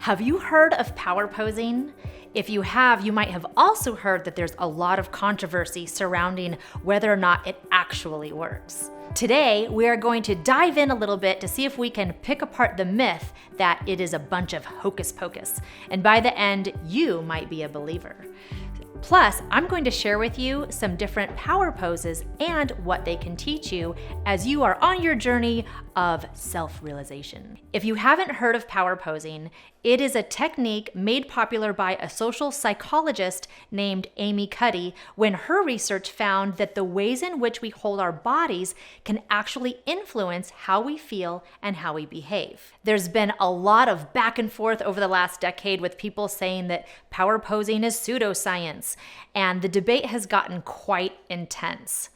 Have you heard of power posing? If you have, you might have also heard that there's a lot of controversy surrounding whether or not it actually works. Today, we are going to dive in a little bit to see if we can pick apart the myth that it is a bunch of hocus pocus. And by the end, you might be a believer. Plus, I'm going to share with you some different power poses and what they can teach you as you are on your journey of self-realization. If you haven't heard of power posing, it is a technique made popular by a social psychologist named Amy Cuddy when her research found that the ways in which we hold our bodies can actually influence how we feel and how we behave. There's been a lot of back and forth over the last decade with people saying that power posing is pseudoscience, and the debate has gotten quite intense,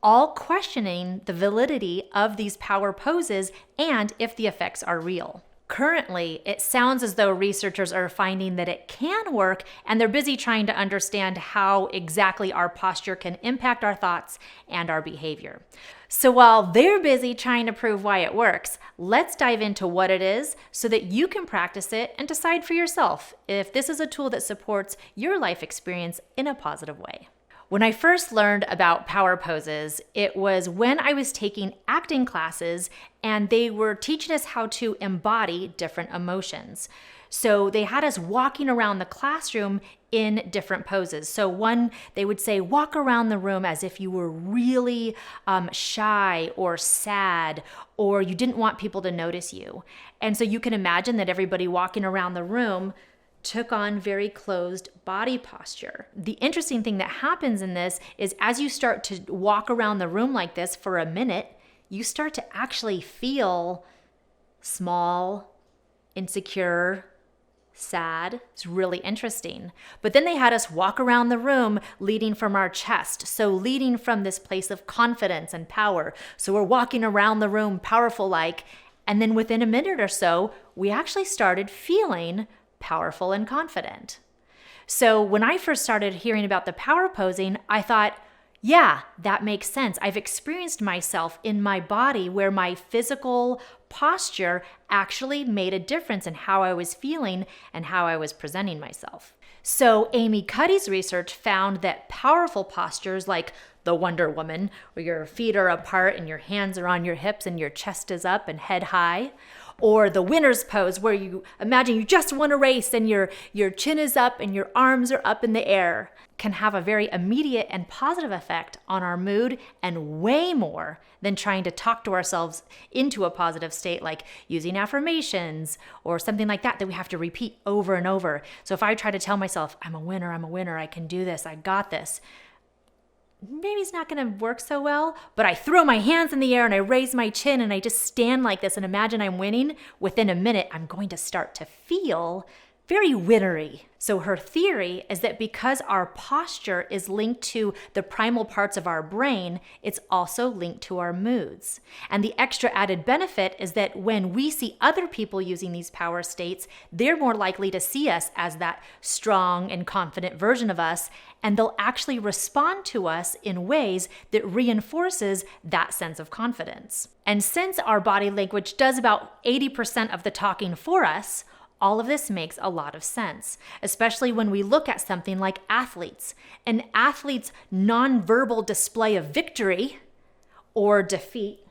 all questioning the validity of these power poses and if the effects are real. Currently, it sounds as though researchers are finding that it can work, and they're busy trying to understand how exactly our posture can impact our thoughts and our behavior. So while they're busy trying to prove why it works, let's dive into what it is so that you can practice it and decide for yourself if this is a tool that supports your life experience in a positive way. When I first learned about power poses, it was when I was taking acting classes and they were teaching us how to embody different emotions. So they had us walking around the classroom in different poses. So one, they would say, walk around the room as if you were really shy or sad, or you didn't want people to notice you. And so you can imagine that everybody walking around the room took on very closed body posture. The interesting thing that happens in this is as you start to walk around the room like this for a minute, you start to actually feel small, insecure, sad. It's really interesting. But then they had us walk around the room leading from our chest. So leading from this place of confidence and power. So we're walking around the room powerful like, and then within a minute or so, we actually started feeling powerful and confident. So when I first started hearing about the power posing, I thought, yeah, that makes sense. I've experienced myself in my body where my physical posture actually made a difference in how I was feeling and how I was presenting myself. So Amy Cuddy's research found that powerful postures like the Wonder Woman, where your feet are apart and your hands are on your hips and your chest is up and head high, or the winner's pose where you imagine you just won a race and your chin is up and your arms are up in the air, can have a very immediate and positive effect on our mood, and way more than trying to talk to ourselves into a positive state like using affirmations or something like that we have to repeat over and over. So if I try to tell myself, I'm a winner, I can do this, I got this, maybe it's not going to work so well, but I throw my hands in the air and I raise my chin and I just stand like this and imagine I'm winning, within a minute, I'm going to start to feel very winnery. So her theory is that because our posture is linked to the primal parts of our brain, it's also linked to our moods. And the extra added benefit is that when we see other people using these power states, they're more likely to see us as that strong and confident version of us, and they'll actually respond to us in ways that reinforces that sense of confidence. And since our body language does about 80% of the talking for us, all of this makes a lot of sense, especially when we look at something like athletes. An athlete's nonverbal display of victory or defeat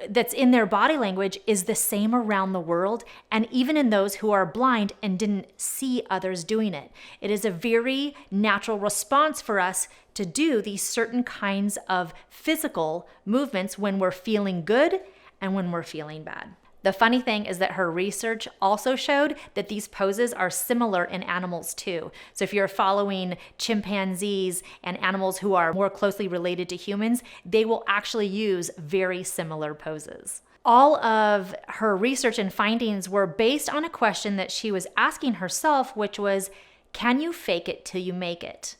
that's in their body language is the same around the world, and even in those who are blind and didn't see others doing it. It is a very natural response for us to do these certain kinds of physical movements when we're feeling good and when we're feeling bad. The funny thing is that her research also showed that these poses are similar in animals too. So if you're following chimpanzees and animals who are more closely related to humans, they will actually use very similar poses. All of her research and findings were based on a question that she was asking herself, which was, can you fake it till you make it?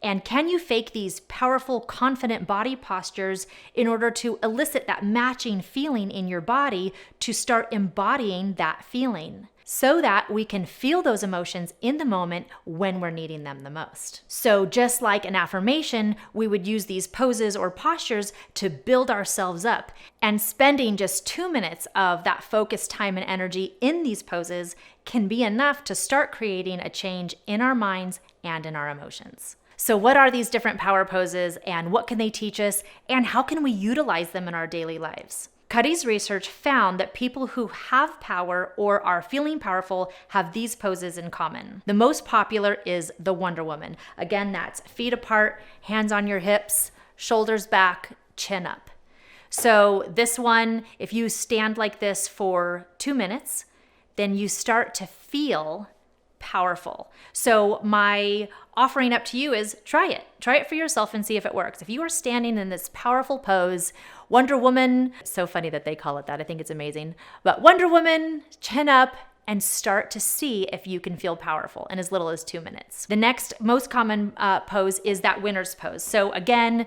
And can you fake these powerful, confident body postures in order to elicit that matching feeling in your body to start embodying that feeling? so that we can feel those emotions in the moment when we're needing them the most. So just like an affirmation, we would use these poses or postures to build ourselves up. And spending just 2 minutes of that focused time and energy in these poses can be enough to start creating a change in our minds and in our emotions. So what are these different power poses, and what can they teach us, and how can we utilize them in our daily lives? Cuddy's research found that people who have power or are feeling powerful have these poses in common. The most popular is the Wonder Woman. Again, that's feet apart, hands on your hips, shoulders back, chin up. So this one, if you stand like this for 2 minutes, then you start to feel powerful. So my offering up to you is try it. Try it for yourself and see if it works. If you are standing in this powerful pose, Wonder Woman, so funny that they call it that. I think it's amazing. But Wonder Woman, chin up, and start to see if you can feel powerful in as little as 2 minutes. The next most common pose is that winner's pose. So again,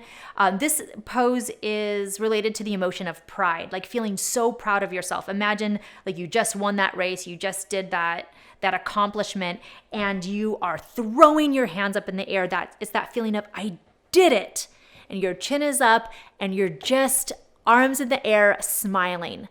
this pose is related to the emotion of pride, like feeling so proud of yourself. Imagine like you just won that race, you just did that accomplishment, and you are throwing your hands up in the air. It's that feeling of, I did it. And your chin is up and you're just arms in the air smiling.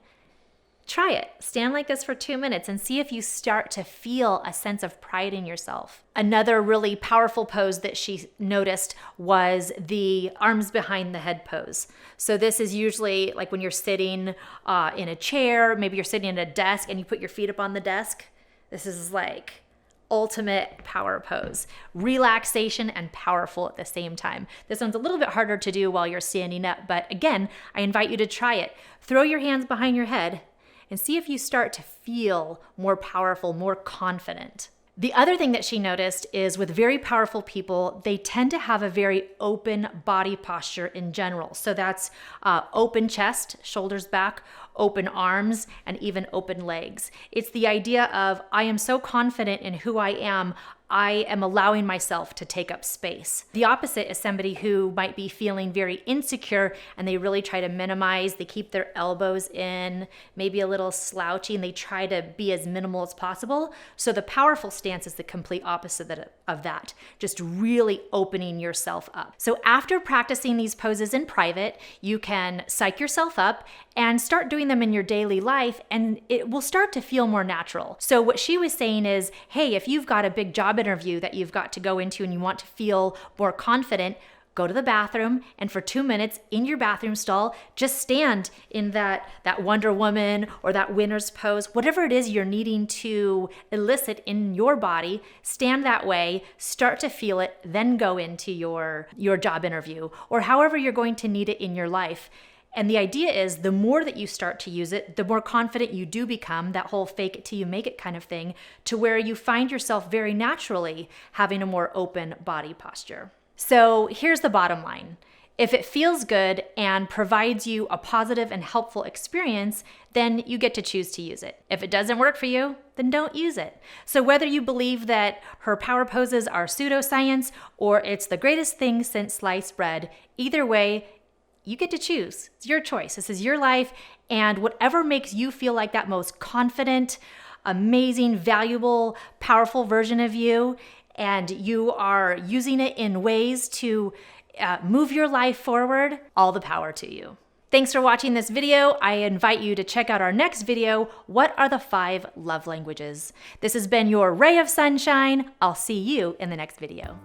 Try it. Stand like this for 2 minutes and see if you start to feel a sense of pride in yourself. Another really powerful pose that she noticed was the arms behind the head pose. So this is usually like when you're sitting in a chair, maybe you're sitting at a desk and you put your feet up on the desk. This is like ultimate power pose. Relaxation and powerful at the same time. This one's a little bit harder to do while you're standing up, but again, I invite you to try it. Throw your hands behind your head and see if you start to feel more powerful, more confident. The other thing that she noticed is with very powerful people, they tend to have a very open body posture in general. So that's open chest, shoulders back, open arms, and even open legs. It's the idea of, I am so confident in who I am allowing myself to take up space. The opposite is somebody who might be feeling very insecure and they really try to minimize, they keep their elbows in, maybe a little slouchy, and they try to be as minimal as possible. So the powerful stance is the complete opposite of that, just really opening yourself up. So after practicing these poses in private, you can psych yourself up and start doing them in your daily life, and it will start to feel more natural. So what she was saying is, hey, if you've got a big job interview that you've got to go into and you want to feel more confident, go to the bathroom, and for 2 minutes in your bathroom stall, just stand in that Wonder Woman or that winner's pose, whatever it is you're needing to elicit in your body, stand that way, start to feel it, then go into your job interview or however you're going to need it in your life. And the idea is the more that you start to use it, the more confident you do become, that whole fake it till you make it kind of thing, to where you find yourself very naturally having a more open body posture. So here's the bottom line. If it feels good and provides you a positive and helpful experience, then you get to choose to use it. If it doesn't work for you, then don't use it. So whether you believe that her power poses are pseudoscience or it's the greatest thing since sliced bread, either way, you get to choose. It's your choice. This is your life, and whatever makes you feel like that most confident, amazing, valuable, powerful version of you, and you are using it in ways to move your life forward, all the power to you. Thanks for watching this video. I invite you to check out our next video, What are the 5 love languages? This has been your ray of sunshine. I'll see you in the next video.